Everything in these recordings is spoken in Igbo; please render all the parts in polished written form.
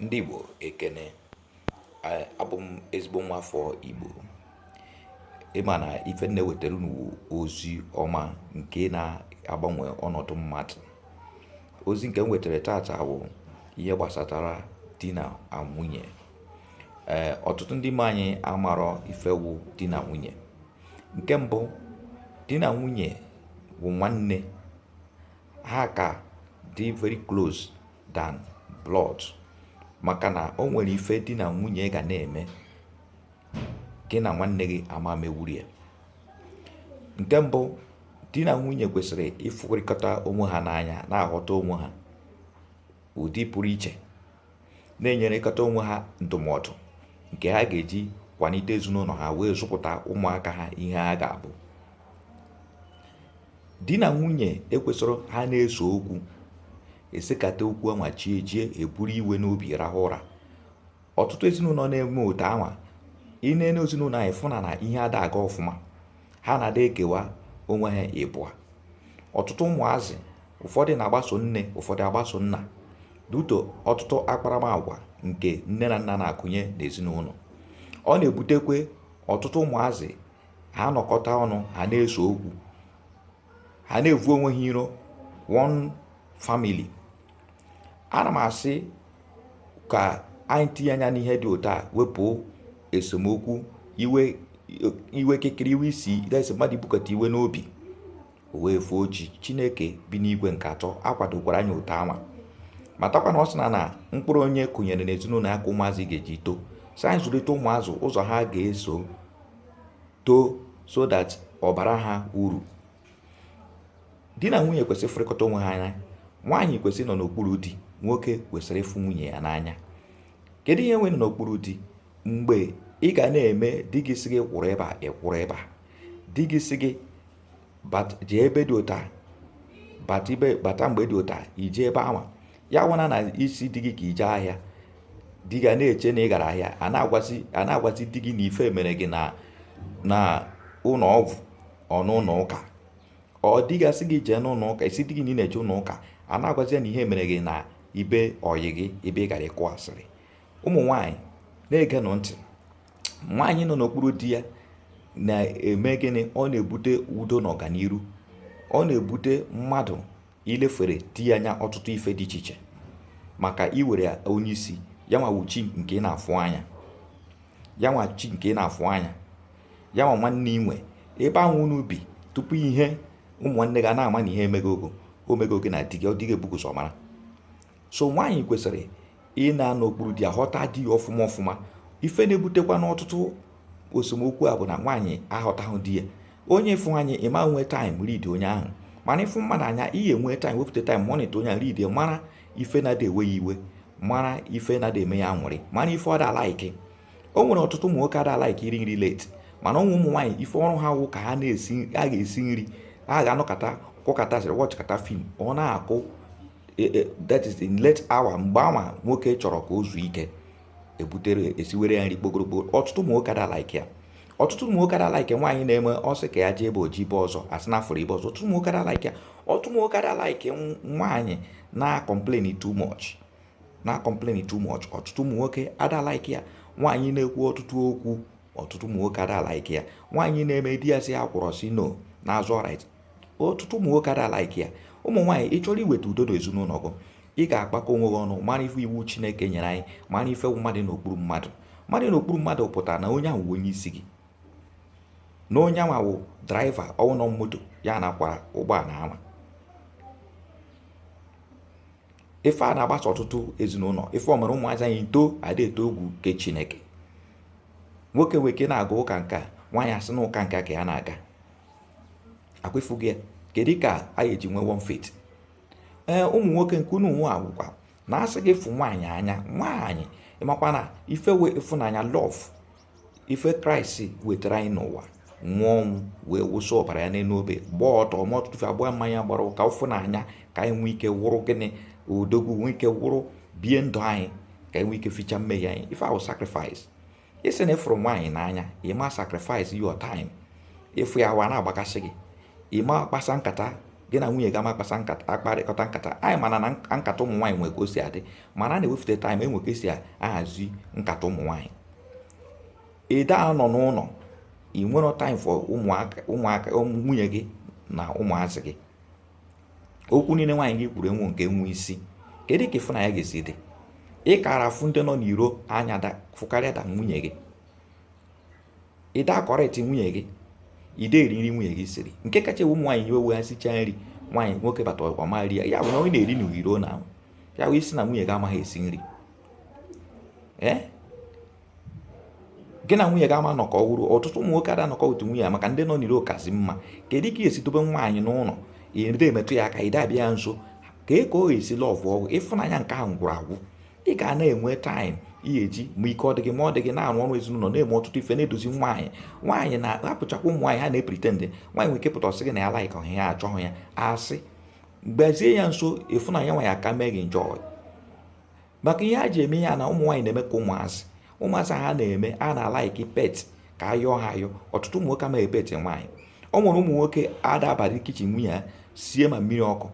Ndị Igbo ekene. Abụ m ezigbo nwa afọ Igbo. Ịma na ife na-ewetara unu ozi ọma nke na-agbanwe ọnọdụ mmadụ. Ozi nke m wetara taata bụ ihe gbasatara di na nwunye. Ọtụtụ ndị mmadụ anyị amarọ ifewu di na nwunye. Nke mbụ, di na nwunye bụ nwanne. Ha ka dị very close than blood. Maka na o nwere ife di na nwunye ga na-eme gị na nwanne gị ama mewuri ya. Nke mbụ, di na nwunye kwesịrị ịfụrịkọta onwe ha n'anya, na-aghọta onwe ha ụdị pụrụ iche, na-enyerekọta onwe ha ndụmọdụ nke ha ga-eji kwalite ezinụlọ ha wee zụpụta ụmụaka ha ihe ha ga-abụ. Di na nwunye ekwesịrị ha na-eso okwu, esekata okwu anwa chie eburu iwe n'obi rahụ ụra. Ọtụtụ ezinụlọ na-eme otu anwa, ịnene ezinụlọ anyị fụna na ihe ada aga ọfụma, ha na-ada ekewa onwe ha ịbụa. Ọtụtụ ụmụazị, ụfọdụ na-agbaso nne, ụfọdụ agbaso nna, duto ọtụtụ akparamagwa nke nne na nna na-akụnye n'ezinụlọ. Ọ na-ebutekwe ọtụtụ ụmụazị ha nọkọta ọnụ, ha na-eso okwu, ha na-evu onwe ha iro, one family. Ana m asị ka anyị tinye anya n'ihe dị otu a, wepụ esemokwu, iwe kekere, iwe isi esi mmadụ ibukọta iwe n'obi, o wee foo chi. Chineke bi n'igwe nke atọ akwadokwara anyị otu anwa. Matakwa na ọ sị na mkpụrụ onye kụnyere n'ezinụlọ ya ka ụmụazị ga-eji too. So anyị zụlite ụmụazụ ụzọ ha ga-eso too, so that ọ bara ha uru. Di na nwunye kwesịrị ịfụrịkọta onwe ha anya. Nwaanyị kwesịrị nọ n'okpuru di, nwoke kwesịrị ịfụ nwunye ya n'anya. Kedu ihe nwere n'okpuru di? Mgbe ị ga na-eme di gị sị gị kwụrụ ebe a, ị kwụrụ ebe a. Di gị sị gị jee ebe dị ụta, bata mgbe dị ụta, ije ebe anwa. Ya wụna na isi di gị ka ije ahịa, di ga na-eche na ị gara ahịa, a na-agwazi di gị na ife mere gị na ụlọ ọgwụ ọ n'ụlọ ụka. Ọ di gasị gị jee n'ụlọ ụka, isi di gị na ị na-eje ụlọ ụka, a na-agwazi ya na ihe mere gị na ibe ọyị gị, ebe ị gara ịkụ asịrị. Ụmụ nwaanyị na-ege nụ ntị. Nwaanyị nọ n'okpuru di ya na-eme gịnị? Ọ na-ebute udo na ọganiru. Ọ na-ebute mmadụ ilefere di ya anya ọtụtụ ife dị iche iche, maka iwere onye isi ya nwa wuchi nke ị na-afụ anya, ya nwa chi nke ị na-afụ anya, ya nwa nwanne inwe ebe ahụ n'ubi. Tupu ihe ụmụnne ga na-ama na ihe omego gị na di gị, ọ dịghị ebugoso mara. So nwaanyị kwesịrị ị na-anọ n'okpuru di ya, ghọta di ya ọfụma ọfụma. Ife na-ebutekwa n'ọtụtụ esemokwu a bụ na nwaanyị aghọtaghị di ya. Onye ịfụ anyị ịma nwee taịm read onye ahụ, mana ịfụ mmadụ anya, ihe enwe taịm, wepụta taịm mọnịta onye ahụ, read, mara ife na-ada ewe ya iwe, mara ife na-ada eme ya aṅụrị, mara ife ọ da alaiki. O nwere ọtụtụ ụmụ nwoke ada alaiki iri nri late, mana ụmụ nwaanyị ife ọrụ ha wụ ka ha ga-esi nri, ha ga-anọkọta kwọkọta sịrị wọchịkọta fim, ọ na-akụ that is in late hour, mgbe anwa nwoke chọrọ ka o zuo ike, esiwere ya nri kpogorokpo. Ọtụtụ ụmụ nwoke ada alaiki ya. Ọtụtụ ụmụ nwoke ada alaiki nwaanyị na-eme ọsị ka ya jee ebe oji ibe ọzọ, asị na afọrọ ibe ọzọ. Ọtụtụ ụmụ nwoke ada alaiki ya. Ọtụtụ ụmụ nwoke ada alaiki nwaanyị na-complain too much. Ọtụtụ ụmụ nwoke ada alaiki ya. Nwaanyị na-ekwu ọtụtụ okwu, ọtụtụ ụmụ nwoke ada alaiki ya. Nwaanyị na-eme di ya sị ya kwụrọ si no na-azụ right, ọtụtụ ụmụ nwoke ada alaiki ya. Ụmụ nwaanyị, ị chọrọ iweta udo n'ezinụlọ gị, ị ga-akpakọ onwe gị ọnụ, mara ife iwu Chineke nyere anyị, mara ife mmadụ n'okpuru mmadụ. Mmadụ n'okpuru mmadụ pụtara na onye ahụ onye isi gị, na onye ahụ wụ draiva ọnwụnọ moto ya nakwara ụgbọala ahụ. Ife a na-agbasa ọtụtụ ezinụlọ. Ife ọmere ụmụazị anyị too ada eto ogwu nke Chineke. Nwoke weke na-aga ụka nka, nwaanyị asị na ụka nka ka ya na-aga. Akwefughị ya. Kedu ka anyị eji nwee one faith? Ụmụ nwoke nke unu nwe agwụkwa na-asị gị fụ nwaanyị anya. Nwaanyị ịmakwa na ife wee ịfụnanya, love, ife Kraịst wetara anyị n'ụwa, nwụọ ọnwụ wee wụsa ọbara ya n'elu obe, gbaa ọtọ ma ọtụtụ abụọ mmanya gbara ụka ụfụnanya, ka anyị nwee ike wụrụ gịnị? Odogwu, nwee ike wụrụ bie ndụ anyị, ka anyị nwee ike ficha mmehie anyị. Ife ahụ sacrifice. Isi na ịfụrụ nwaanyị n'anya, ịma sacrifice your time. Ịfụ ya wa na-agbakasị gị, ịma kpasa nkata gị na nwunye ga makpasa nkata akparịkọta nkata. Anyị mana na nkata ụmụ nwaanyị nwere ka o si adị, mana a na-ewefute taịm enwe ka esi ahazi nkata ụmụ nwaanyị. Ịda anọ n'ụlọ ị nwere taịm fọ ụmụaka nwunye gị na ụmụazị gị. Okwu niile nwaanyị gị kwuru enwe nke nwe isi. Kedu ka ịfụnanya ga-esi dị? Ị kara afụ ndị nọ n'iro anya fụkarịa da nwunye gị. Ịda kọrịtị nwunye gị, ide eri nri nwunye gị siri. Nke kacha ewu ụmụ nwaanyị iwe wee sicha nri, nwaanyị nwoke bata ọma ri ya bụ na onye na-eri n'iro na ya wee isi na nwunye gị amaghị esi nri. Gị na nwunye gị ama nọkọ ọhụrụ. Ọtụtụ ụmụ nwoke ada nọkọ otu nwunye ya maka ndị nọ n'iro kasị mma. Kedu ka esi dobe nwaanyị n'ụlọ ide emetụ ya aka, ide abịa ya nso, ka o esi lọvụ ọgwụ ịfụnanya nke ahụ gwụrụ agwụ. Ị ga na-enwe taịm ihe eji ma ike ọ dị gị ma ọ dị gị na-arụ ọrụ ezinụlọ, na-eme ọtụtụ ife, na-edozi nwaanyị na-apụchakwa ụmụ nwaanyị ha na-epritendị. Nwaanyị nwere ike pụta ọsị gị na ya laik ọhịa ya achọghị ya asị, gbazie ya nso ịfụnanya nwaanyị aka mee gị njọ. Maka ihe a ji eme ya na ụmụ nwaanyị na-eme ka ụmụazị ha na-eme a na-alaiki pet ka ayọọ ha ayọ. Ọtụtụ ụmụ nwoke amaghị pet nwaanyị. Ọ nwere ụmụ nwoke adabara kichin nwunye ya sie ma mmiri ọkụ,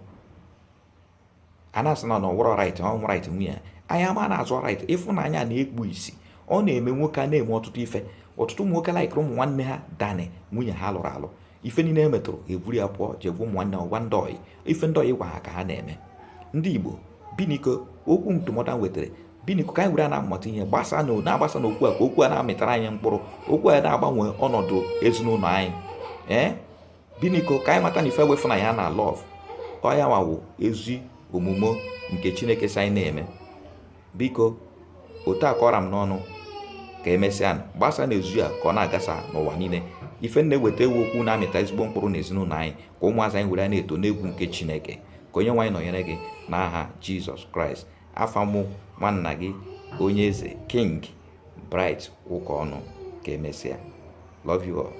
a na-asị na ọwụrọ rait ọ rait nwunye ya. Anya ma na-azụ rait. Ịfụnanya na-ekpu isi. Ọ na-eme nwoke a na-eme ọtụtụ ife. Ọtụtụ ụmụ nwoke laikiri ụmụ nwanne ha dani nwunye ha lụrụ alụ. Ife niile emetụrụ eburu ya pụọ jegwu ụmụ nwanne ọgwa ndị ọyị. Ife ndị ọyị gwa ha ka ha na-eme. Ndị Igbo, biniko okwu ndụmọdụ m wetara, biniko ka anyị were na-amụta ihe na-agbasa n'okwu a ka okwu a na-amịtara anyị mkpụrụ, okwu a na-agbanwe ọnọdụ ezinụlọ anyị. Biniko ka anyị mata na ife wefụnanya na lọv ọ ya nwawo ezi omume nke Chineke si anyị na-eme. Biko otu a kọrọ m n'ọnụ, ka emesịa gbasa n'ezu ya ka ọ na-agasa n'ụwa niile. Ife na-eweta ewu okwu na-amịta ezigbo mkpụrụ n'ezinụlọ anyị, ka ụmụazị anyị were na-eto n'egwu nke Chineke. Ka onye nwaanyị nọnyere gị n'aha Jizọs Kraịst. Afa mụ nwanna gị onye eze King Bright Ụkọnụ. Ka emesịa. Love you all.